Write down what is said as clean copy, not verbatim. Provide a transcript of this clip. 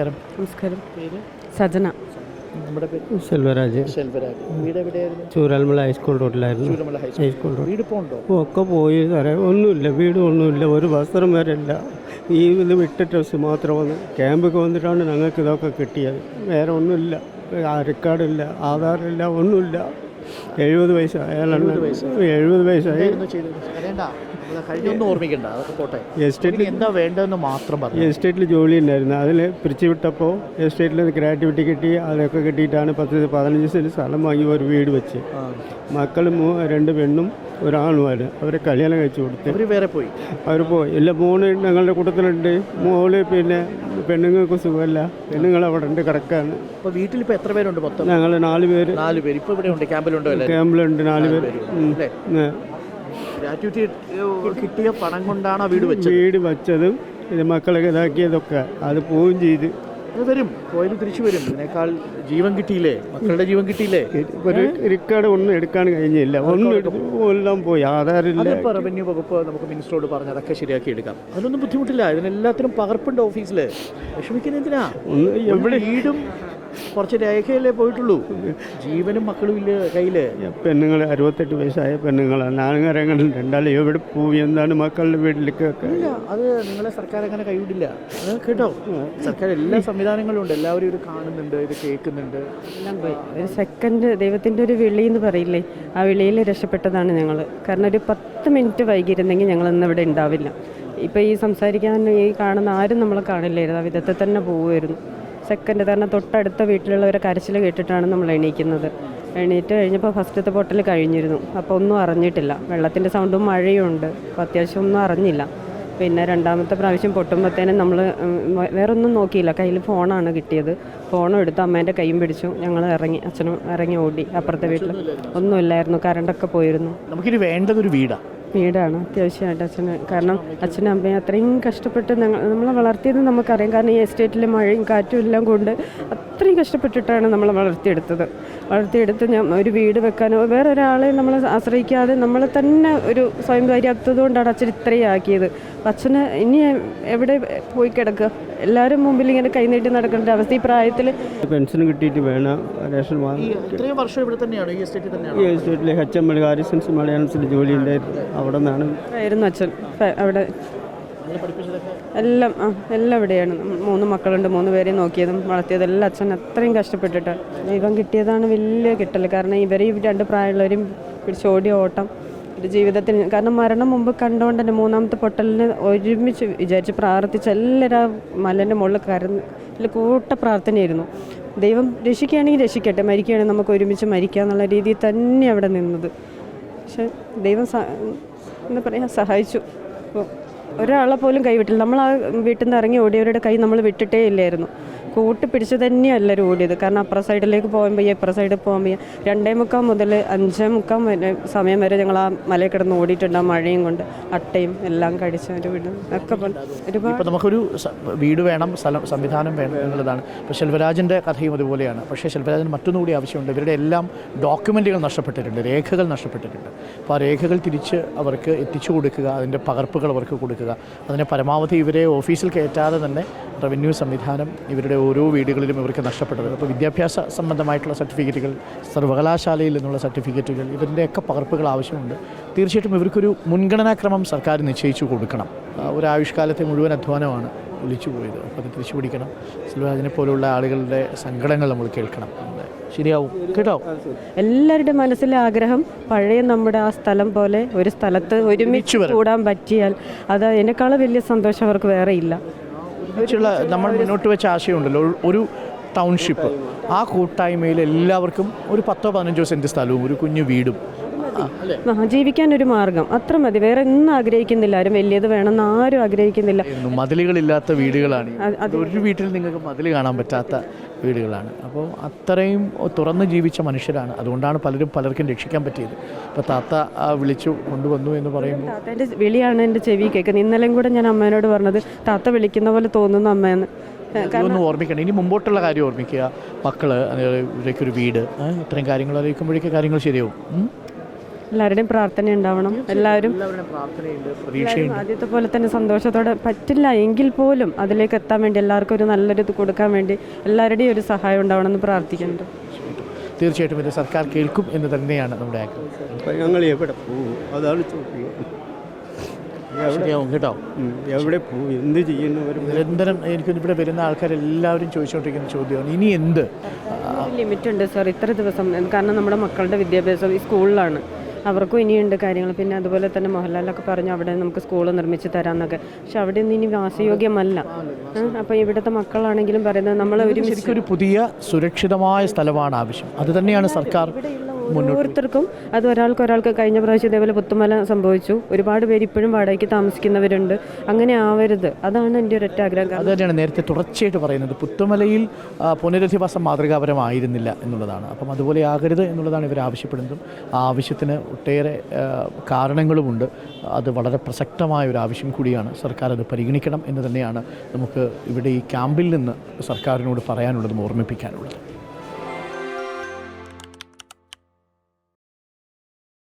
നമസ്കാരം. സജന. നമ്മുടെ പേര് സെൽവരാജ്. വീട് എവിടെയായിരുന്നു? ചൂരാൽമല ഹൈസ്കൂൾ റോഡിലായിരുന്നു. ഹൈസ്കൂൾ റോഡ് വീട് പോണ്ടോ? ഒക്കെ പോയി സാറേ. ഒന്നുമില്ല, വീട് ഒന്നുമില്ല, ഒരു വസ്ത്രം വരെ ഇല്ല. ഈ ഇത് വിട്ട ഡ്രസ്സ് മാത്രം വന്ന് ക്യാമ്പൊക്കെ വന്നിട്ടാണ് ഞങ്ങൾക്ക് ഇതൊക്കെ കിട്ടിയത്. വേറെ ഒന്നുമില്ല, റെക്കോർഡില്ല, ആധാറില്ല, ഒന്നുമില്ല. 70 വയസ്സായി. 70 വയസ്സായി. എന്താ വേണ്ടതെന്ന് മാത്രം പറഞ്ഞു. എസ്റ്റേറ്റിൽ ജോലി ഉണ്ടായിരുന്നു. അതിൽ പിരിച്ചു വിട്ടപ്പോൾ എസ്റ്റേറ്റിൽ ഗ്രാറ്റുവിറ്റി കിട്ടി. അതൊക്കെ കിട്ടിയിട്ടാണ് 10-15 സെൻറ്റ് സ്ഥലം വാങ്ങി ഒരു വീട് വെച്ച്. മക്കൾ 2 പെണ്ണും ഒരാണുമാണ്. അവരെ കല്യാണം കഴിച്ചു കൊടുത്ത് അവർ പോയി. എല്ലാ മോള് ഞങ്ങളുടെ കൂട്ടത്തിലുണ്ട്. മോള് പിന്നെ പെണ്ണുങ്ങൾക്ക് സുഖമല്ല. പെണ്ണുങ്ങൾ അവിടെ ഉണ്ട്, കിടക്കാണ്. വീട്ടിൽ ഇപ്പോൾ എത്ര പേരുണ്ട് മൊത്തം? ഞങ്ങൾ 4 പേര്. 4 പേര് ഇപ്പോൾ ഇവിടെ ഉണ്ട്, ക്യാമ്പിലുണ്ട്. 4 പേര്. ഗ്രാറ്റുവിറ്റി കിട്ടിയ പണം കൊണ്ടാണ് വീട് വെച്ചതും ഇത് മക്കളൊക്കെ ഇതാക്കിയതൊക്കെ. അത് പോവുകയും ചെയ്ത്. അത് വരും, പോയാലും തിരിച്ചു വരും. ഇതിനേക്കാൾ ജീവൻ കിട്ടിയില്ലേ, മക്കളുടെ ജീവൻ കിട്ടിയില്ലേ? ഒരു റിക്കാർഡ് ഒന്നും എടുക്കാൻ കഴിഞ്ഞില്ല. എല്ലാം പോയി. ആധാറില്ല. റവന്യൂ വകുപ്പ് നമുക്ക് മിനിസ്റ്ററോട് പറഞ്ഞ് അതൊക്കെ ശരിയാക്കി എടുക്കാം. അതിലൊന്നും ബുദ്ധിമുട്ടില്ല. ഇതിനെല്ലാത്തിനും പകർപ്പുണ്ട് ഓഫീസിൽ. വിഷമിക്കുന്ന എന്തിനാ? എവിടെ വീടും കുറച്ച് രേഖയല്ലേ പോയിട്ടുള്ളൂ, ജീവനും മക്കളും ഇല്ല കയ്യിൽ. പെണ്ണുങ്ങൾ 68 വയസ്സായ പെണ്ണുങ്ങളാണ്. ആണുങ്ങരങ്ങളും 2 എവിടെ പോയി എന്താണ് മക്കളുടെ വീട്ടിലേക്കൊക്കെ. അത് നിങ്ങളെ സർക്കാർ അങ്ങനെ കൈവിടില്ല കേട്ടോ. സർക്കാർ എല്ലാ സംവിധാനങ്ങളും ഉണ്ട്. എല്ലാവരും ഇത് കാണുന്നുണ്ട്, ഇത് കേൾക്കുന്നുണ്ട്. എല്ലാം പോയി. ഒരു സെക്കൻഡ് ദൈവത്തിൻ്റെ ഒരു വിളി എന്ന് പറയില്ലേ, ആ വിളിയിൽ രക്ഷപ്പെട്ടതാണ് ഞങ്ങൾ. കാരണം ഒരു 10 മിനിറ്റ് വൈകിയിരുന്നെങ്കിൽ ഞങ്ങൾ ഇന്ന് ഇവിടെ ഉണ്ടാവില്ല. ഇപ്പോൾ ഈ സംസാരിക്കാൻ ഈ കാണുന്ന ആരും നമ്മളെ കാണില്ലായിരുന്നു. ആ വിധത്തിൽ തന്നെ പോവുമായിരുന്നു. സെക്കൻഡ് കാരണം തൊട്ടടുത്ത വീട്ടിലുള്ളവരെ കരച്ചിൽ കേട്ടിട്ടാണ് നമ്മൾ എണീക്കുന്നത്. എണീറ്റ് കഴിഞ്ഞപ്പോൾ ഫസ്റ്റത്തെ പൊട്ടൽ കഴിഞ്ഞിരുന്നു. അപ്പോൾ ഒന്നും അറിഞ്ഞിട്ടില്ല. വെള്ളത്തിൻ്റെ സൗണ്ടും മഴയും ഉണ്ട്. അപ്പോൾ അത്യാവശ്യം ഒന്നും അറിഞ്ഞില്ല. പിന്നെ രണ്ടാമത്തെ പ്രാവശ്യം പൊട്ടുമ്പോഴത്തേനും നമ്മൾ വേറൊന്നും നോക്കിയില്ല. കയ്യിൽ ഫോണാണ് കിട്ടിയത്. ഫോണും എടുത്ത് അമ്മേൻ്റെ കൈയും പിടിച്ചു. ഞങ്ങൾ ഇറങ്ങി, അച്ഛനും ഇറങ്ങി ഓടി. അപ്പുറത്തെ വീട്ടിൽ ഒന്നുമില്ലായിരുന്നു, കറണ്ടൊക്കെ പോയിരുന്നു. നമുക്കിനി വേണ്ടതൊരു വീടാണ് അത്യാവശ്യമായിട്ട് അച്ഛന്. കാരണം അച്ഛനും അമ്മയും അത്രയും കഷ്ടപ്പെട്ട് നമ്മളെ വളർത്തിയത് നമുക്കറിയാം. കാരണം ഈ എസ്റ്റേറ്റിൽ മഴയും കാറ്റും എല്ലാം കൊണ്ട് അത്രയും കഷ്ടപ്പെട്ടിട്ടാണ് നമ്മളെ വളർത്തിയെടുത്ത് ഒരു വീട് വെക്കാനോ വേറെ ഒരാളെ നമ്മൾ ആശ്രയിക്കാതെ നമ്മളെ തന്നെ ഒരു സ്വയം പര്യാപ്തത കൊണ്ടാണ് അച്ഛൻ ഇത്രയും ആക്കിയത്. അച്ഛന് ഇനി എവിടെ പോയി കിടക്കുക? എല്ലാവരും മുമ്പിൽ ഇങ്ങനെ കൈനീട്ടി നടക്കേണ്ട അവസ്ഥ. ഈ പ്രായത്തിൽ പെൻഷൻ കിട്ടിയിട്ട് വേണം റേഷൻ വാങ്ങാൻ. ഈ എസ്റ്റേറ്റിൽ HML ഹാരിസൺസ് മലയാളത്തിൽ ജോലി ഉണ്ടായിരുന്നു. അവിടെ നിന്നാണ് ആയിരുന്നു അച്ഛൻ. അവിടെ എല്ലാം ഇവിടെയാണ്. 3 മക്കളുണ്ട്. 3 പേരെ നോക്കിയതും വളർത്തിയതും എല്ലാം അച്ഛൻ അത്രയും കഷ്ടപ്പെട്ടിട്ട്. ദൈവം കിട്ടിയതാണ് വലിയ കിട്ടൽ. കാരണം ഇവരെ 2 പ്രായമുള്ളവരും പിടിച്ചോടിയ ഓട്ടം ഒരു ജീവിതത്തിൽ. കാരണം മരണം മുമ്പ് കണ്ടുകൊണ്ട് തന്നെ 3ാമത്തെ പൊട്ടലിന് ഒരുമിച്ച് വിചാരിച്ച് പ്രാർത്ഥിച്ച് എല്ലാവരും മലൻ്റെ മുകളിൽ കരന്ന് കൂട്ട പ്രാർത്ഥനയായിരുന്നു. ദൈവം രക്ഷിക്കുകയാണെങ്കിൽ രക്ഷിക്കട്ടെ, മരിക്കുകയാണെങ്കിൽ നമുക്ക് ഒരുമിച്ച് മരിക്കുക എന്നുള്ള രീതിയിൽ തന്നെ അവിടെ നിന്നത്. പക്ഷെ ദൈവം എന്താ പറയുക, സഹായിച്ചു. അപ്പോൾ ഒരാളെ പോലും കൈവിട്ടില്ല. നമ്മൾ ആ വീട്ടിൽ നിന്ന് ഇറങ്ങി ഓടിയവരുടെ കൈ നമ്മൾ വിട്ടിട്ടേ ഇല്ലായിരുന്നു. കൂട്ടി പിടിച്ച് തന്നെയാണ് എല്ലാവരും ഓടിയത്. കാരണം അപ്പുറ സൈഡിലേക്ക് പോകാൻ വയ്യ, ഇപ്പുറ സൈഡിൽ പോകാൻ വയ്യ. 2:45 മുതൽ 5:45 വരെ സമയം വരെ ഞങ്ങൾ ആ മലയിൽ കിടന്ന് ഓടിയിട്ടുണ്ട്. ആ മഴയും കൊണ്ട് അട്ടയും എല്ലാം കടിച്ച ഒരു വീട് ഒക്കെ ഒരുപാട്. നമുക്കൊരു വീട് വേണം, സംവിധാനം വേണം എന്നുള്ളതാണ്. ഇപ്പോൾ ശെൽവരാജിൻ്റെ കഥയും അതുപോലെയാണ്. പക്ഷേ ശെൽവരാജിന് മറ്റൊന്നുകൂടി ആവശ്യമുണ്ട്. ഇവരുടെ എല്ലാം ഡോക്യുമെൻറ്റുകൾ നഷ്ടപ്പെട്ടിട്ടുണ്ട്, രേഖകൾ നഷ്ടപ്പെട്ടിട്ടുണ്ട്. അപ്പോൾ ആ രേഖകൾ തിരിച്ച് അവർക്ക് എത്തിച്ചു കൊടുക്കുക, അതിൻ്റെ പകർപ്പുകൾ അവർക്ക് കൊടുക്കുക. അതിനെ പരമാവധി ഇവരെ ഓഫീസിൽ കയറ്റാതെ തന്നെ റവന്യൂ സംവിധാനം ഇവരുടെ ഓരോ വീടുകളിലും ഇവർക്ക് നഷ്ടപ്പെട്ടത്. അപ്പോൾ വിദ്യാഭ്യാസ സംബന്ധമായിട്ടുള്ള സർട്ടിഫിക്കറ്റുകൾ, സർവകലാശാലയിൽ നിന്നുള്ള സർട്ടിഫിക്കറ്റുകൾ, ഇതിൻ്റെയൊക്കെ പകർപ്പുകൾ ആവശ്യമുണ്ട്. തീർച്ചയായിട്ടും ഇവർക്കൊരു മുൻഗണനാക്രമം സർക്കാർ നിശ്ചയിച്ചു കൊടുക്കണം. ഒരു ആയുഷ്കാലത്തെ മുഴുവൻ അധ്വാനമാണ് ഒലിച്ചു പോയത്. അപ്പോൾ അത് തിരിച്ചു പിടിക്കണം. സെൽവരാജിനെ പോലുള്ള ആളുകളുടെ സങ്കടങ്ങൾ നമ്മൾ കേൾക്കണം. ശരിയാവും കേട്ടോ. എല്ലാവരുടെ മനസ്സിലെ ആഗ്രഹം പഴയ നമ്മുടെ ആ സ്ഥലം പോലെ ഒരു സ്ഥലത്ത് ഒരുമിച്ച് കൂടാൻ പറ്റിയാൽ അത് അതിനേക്കാളും വലിയ സന്തോഷം അവർക്ക് വേറെ ഇല്ല. നമ്മൾ മുന്നോട്ട് വെച്ച ആശയമുണ്ടല്ലോ, ഒരു ടൗൺഷിപ്പ്. ആ കൂട്ടായ്മയിൽ എല്ലാവർക്കും ഒരു 10-15 സെൻറ്റ് സ്ഥലവും ഒരു കുഞ്ഞു വീടും, ജീവിക്കാനൊരു മാർഗം, അത്ര മതി. വേറെ ഒന്നും ആഗ്രഹിക്കുന്നില്ല. ആരും വലിയത് വേണമെന്ന് ആരും ആഗ്രഹിക്കുന്നില്ല. മതിലുകളില്ലാത്ത വീടുകളാണ്. ഒരു വീട്ടിൽ നിങ്ങൾക്ക് മതിൽ കാണാൻ പറ്റാത്ത വീടുകളാണ്. അപ്പോൾ അത്രയും തുറന്ന് ജീവിച്ച മനുഷ്യരാണ്. അതുകൊണ്ടാണ് പലർക്കും രക്ഷിക്കാൻ പറ്റിയത്. ഇപ്പോൾ താത്ത വിളിച്ചു കൊണ്ടുവന്നു എന്ന് പറയുമ്പോൾ താത്തേൻ്റെ വിളിയാണ് എൻ്റെ ചെവി കേൾക്കുന്നത്. ഇന്നലെയും കൂടെ ഞാൻ അമ്മേനോട് പറഞ്ഞത് താത്ത വിളിക്കുന്ന പോലെ തോന്നുന്നു അമ്മയെന്ന്. ഇതൊന്നും ഓർമ്മിക്കണം. ഇനി മുമ്പോട്ടുള്ള കാര്യം ഓർമ്മിക്കുക. മക്കള് ഇവരൊക്കെ ഒരു വീട്, ഇത്രയും കാര്യങ്ങൾ അറിയിക്കുമ്പോഴേക്കും കാര്യങ്ങൾ ശരിയാവും. എല്ലാവരുടെയും പ്രാർത്ഥന ഉണ്ടാവണം. എല്ലാവരും പ്രാർത്ഥനയുണ്ട്, പ്രതീക്ഷയുണ്ട്. ആദ്യത്തെ പോലെ തന്നെ സന്തോഷത്തോടെ പറ്റില്ല എങ്കിൽ പോലും അതിലേക്ക് എത്താൻ വേണ്ടി എല്ലാവർക്കും ഒരു നല്ലൊരു ഇത് കൊടുക്കാൻ വേണ്ടി എല്ലാവരുടെയും ഒരു സഹായം ഉണ്ടാവണമെന്ന് പ്രാർത്ഥിക്കുന്നുണ്ട്. തീർച്ചയായിട്ടും ഇത് സർക്കാർ കേൾക്കും എന്ന് തന്നെയാണ് നമ്മുടെ ആഗ്രഹം. അപ്പം ഞങ്ങൾ എവിടെ പോകും അതാണ് ചോദിക്കുന്നത്. ശരിയാവും കേട്ടോ. എവിടെ പോകും, എന്ത് ചെയ്യുന്നവർ നിരന്തരം എനിക്കിവിടെ വരുന്ന ആൾക്കാരെല്ലാവരും ചോദിച്ചുകൊണ്ടിരിക്കുന്ന ചോദ്യമാണ് ഇനി എന്ത്. ലിമിറ്റ് ഉണ്ട് സാർ ഇത്ര ദിവസം, കാരണം നമ്മുടെ മക്കളുടെ വിദ്യാഭ്യാസം ഈ സ്കൂളിലാണ്, അവർക്കും ഇനിയുണ്ട് കാര്യങ്ങൾ. പിന്നെ അതുപോലെ തന്നെ മോഹൻലാലൊക്കെ പറഞ്ഞു അവിടെ നമുക്ക് സ്കൂൾ നിർമ്മിച്ച് തരാമെന്നൊക്കെ. പക്ഷെ അവിടെ ഒന്നും ഇനി വാസയോഗ്യമല്ല. അപ്പോൾ ഇവിടുത്തെ മക്കളാണെങ്കിലും പറയുന്നത് നമ്മൾ ശരിക്കും ഒരു പുതിയ സുരക്ഷിതമായ സ്ഥലമാണ് ആവശ്യം. അത് തന്നെയാണ് സർക്കാർ ഓരോരുത്തർക്കും അത് ഒരാൾക്ക് കഴിഞ്ഞ പ്രാവശ്യം ഇതേപോലെ പുത്തുമല സംഭവിച്ചു. ഒരുപാട് പേര് ഇപ്പോഴും വാടകയ്ക്ക് താമസിക്കുന്നവരുണ്ട്. അങ്ങനെ ആവരുത്, അതാണ് എൻ്റെ ഒരൊറ്റ ആഗ്രഹം. അത് തന്നെയാണ് നേരത്തെ തുടർച്ചയായിട്ട് പറയുന്നത്. പുത്തുമലയിൽ പുനരധിവാസം മാതൃകാപരമായിരുന്നില്ല എന്നുള്ളതാണ്. അപ്പം അതുപോലെ ആകരുത് എന്നുള്ളതാണ് ഇവർ ആവശ്യപ്പെടുന്നതും. ആ ആവശ്യത്തിന് ഒട്ടേറെ കാരണങ്ങളുമുണ്ട്. അത് വളരെ പ്രസക്തമായ ഒരു ആവശ്യം കൂടിയാണ്. സർക്കാർ അത് പരിഗണിക്കണം എന്ന് തന്നെയാണ് നമുക്ക് ഇവിടെ ഈ ക്യാമ്പിൽ നിന്ന് സർക്കാരിനോട് പറയാനുള്ളതും ഓർമ്മിപ്പിക്കാനുള്ളത്.